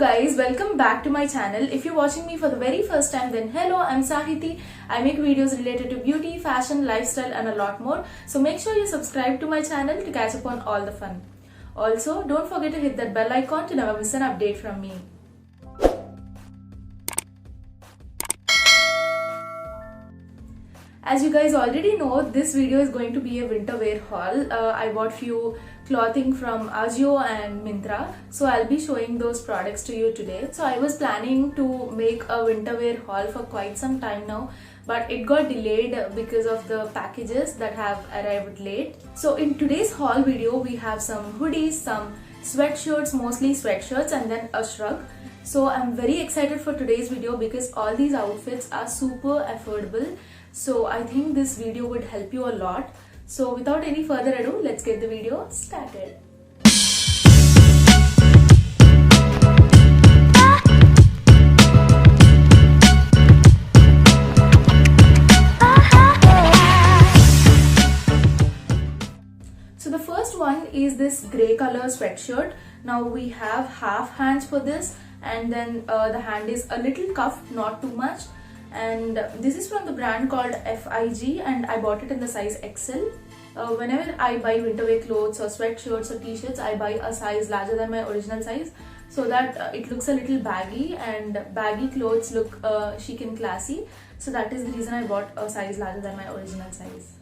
guys, welcome back to my channel. If you're watching me for the very first time, then hello, I'm Sahiti. I make videos related to beauty, fashion, lifestyle and a lot more. So make sure you subscribe to my channel to catch up on all the fun. Also, don't forget to hit that bell icon to never miss an update from me. As you guys already know, this video is going to be a winter wear haul. I bought few clothing from Ajio and Myntra, so I'll be showing those products to you today. So I was planning to make a winter wear haul for quite some time now, but it got delayed because of the packages that have arrived late. So in today's haul video, we have some hoodies, some sweatshirts, mostly sweatshirts, and then a shrug. So I'm very excited for today's video because all these outfits are super affordable. So I think this video would help you a lot. So without any further ado, let's get the video started. So the first one is this grey color sweatshirt. Now we have half hands for this, and then the hand is a little cuffed, not too much. And this is from the brand called FIG, and I bought it in the size XL. Whenever I buy winter wear clothes or sweatshirts or t-shirts, I buy a size larger than my original size so that it looks a little baggy, and baggy clothes look chic and classy. So that is the reason I bought a size larger than my original size.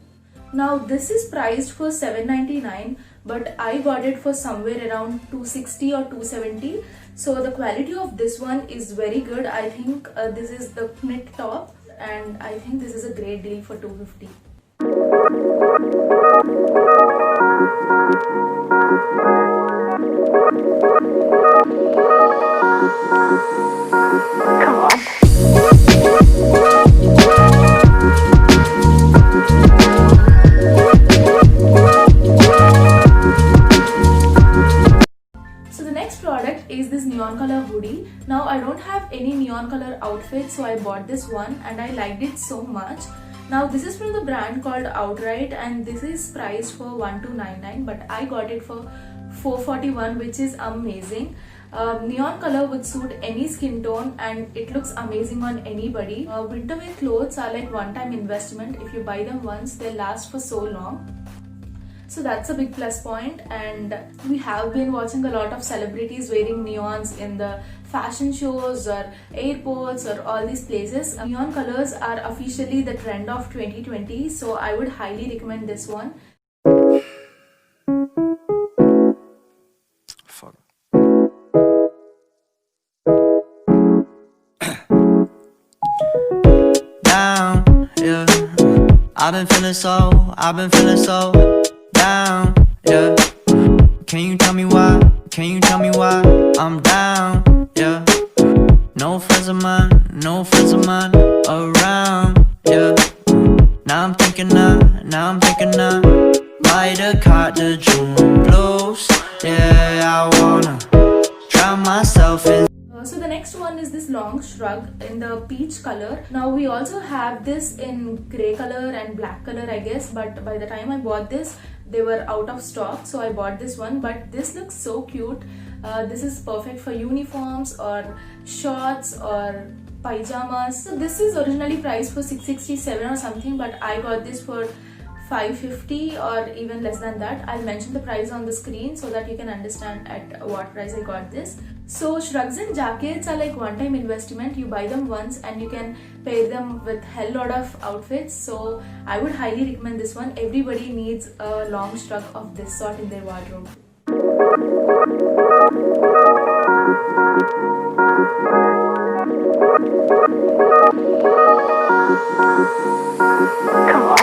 Now this is priced for $7.99, but I got it for somewhere around $260 or $270. So the quality of this one is very good. I think this is the knit top, and I think this is a great deal for $250. Come on. Is this neon color hoodie. Now I don't have any neon color outfit, so I bought this one and I liked it so much. Now this is from the brand called Outright, and this is priced for $1299, but I got it for $441, which is amazing. Neon color would suit any skin tone and it looks amazing on anybody. Winter wear clothes are like one-time investment. If you buy them once, they last for so long. So that's a big plus point, and we have been watching a lot of celebrities wearing neons in the fashion shows or airports or all these places. Neon colors are officially the trend of 2020, so I would highly recommend this one. Fuck. Down, yeah. I've been feeling so down, yeah. Can you tell me why? Can you tell me why I'm down, yeah? No friends of mine around, yeah. Now I'm thinking might have caught the June blues. Yeah, I wanna drown myself in. So the next one is this long shrug in the peach color. Now we also have this in grey color and black color, I guess, but by the time I bought this, they were out of stock, so I bought this one. But this looks so cute. This is perfect for uniforms or shorts or pyjamas. So this is originally priced for $667 or something, but I got this for $550 or even less than that. I'll mention the price on the screen so that you can understand at what price I got this. So shrugs and jackets are like one-time investment. You buy them once and you can pair them with hell lot of outfits. So I would highly recommend this one. Everybody needs a long shrug of this sort in their wardrobe. Come on.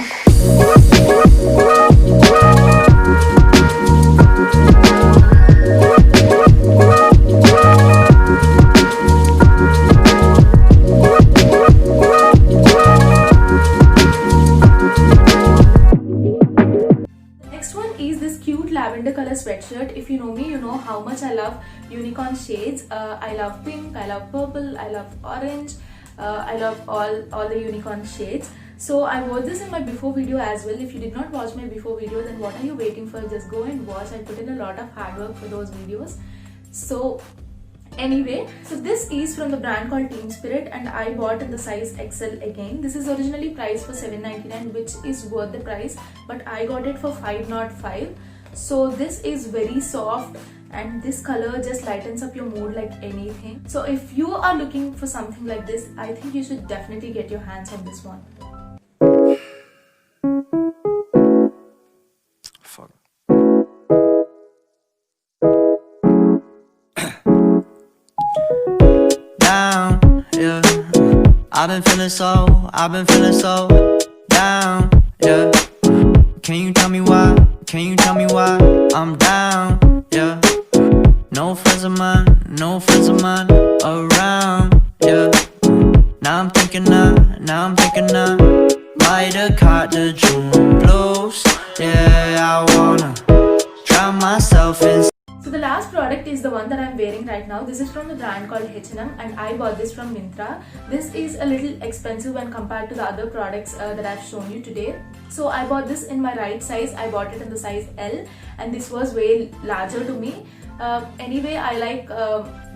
Lavender color sweatshirt. If you know me, you know how much I love unicorn shades. I love pink, I love purple, I love orange, I love all the unicorn shades. So I wore this in my before video as well. If you did not watch my before video, then what are you waiting for? Just go and watch. I put in a lot of hard work for those videos. So Anyway, so this is from the brand called Team Spirit and I bought in the size XL again. This is originally priced for $7.99, which is worth the price, but I got it for $5.05. So this is very soft and this color just lightens up your mood like anything. So if you are looking for something like this, I think you should definitely get your hands on this one. Fuck. Down, yeah. I've been feeling so down, yeah. Can you tell me why? Can you tell me why I'm down, yeah. No friends of mine around, yeah. Now I'm thinking might have caught the June blues, yeah. I wanna drown myself in. So the last product is the one that I'm wearing right now. This is from the brand called H&M and I bought this from Myntra. This is a little expensive when compared to the other products that I've shown you today. So I bought this in my right size. I bought it in the size L and this was way larger to me. Anyway, I like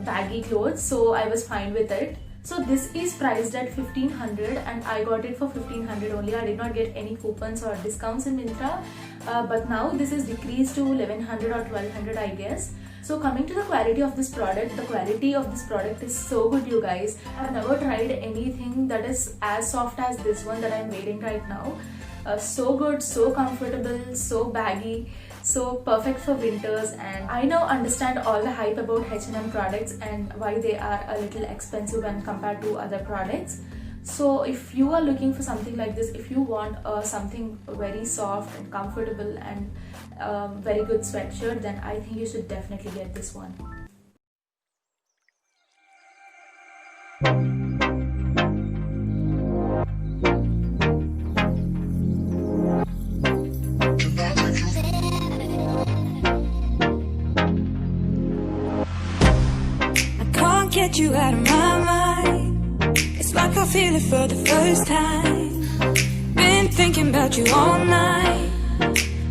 baggy clothes, so I was fine with it. So this is priced at $1,500 and I got it for $1,500 only. I did not get any coupons or discounts in Myntra, but now this is decreased to $1,100 or $1,200, I guess. So coming to the quality of this product, the quality of this product is so good, you guys. I've never tried anything that is as soft as this one that I'm wearing right now. So good, so comfortable, so baggy, so perfect for winters. And I now understand all the hype about H&M products and why they are a little expensive when compared to other products. So if you are looking for something like this, if you want something very soft and comfortable and very good sweatshirt, then I think you should definitely get this one. Get you out of my mind. It's like I feel it for the first time. Been thinking about you all night.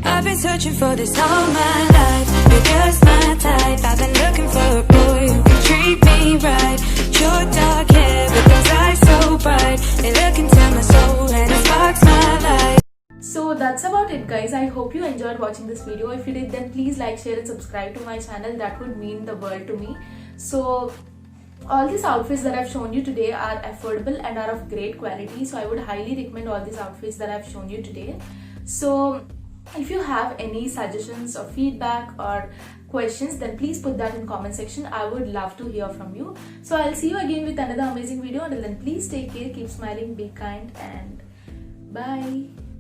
I've been searching for this all my life. You're just my type. I've been looking for a boy who can treat me right. Your dark hair with those eyes so bright. They look into my soul and it sparks my life. So that's about it, guys. I hope you enjoyed watching this video. If you did, then please like, share and subscribe to my channel. That would mean the world to me. So all these outfits that I've shown you today are affordable and are of great quality. So I would highly recommend all these outfits that I've shown you today. So if you have any suggestions or feedback or questions, then please put that in comment section. I would love to hear from you. So I'll see you again with another amazing video. Until then, please take care, keep smiling, be kind, and bye.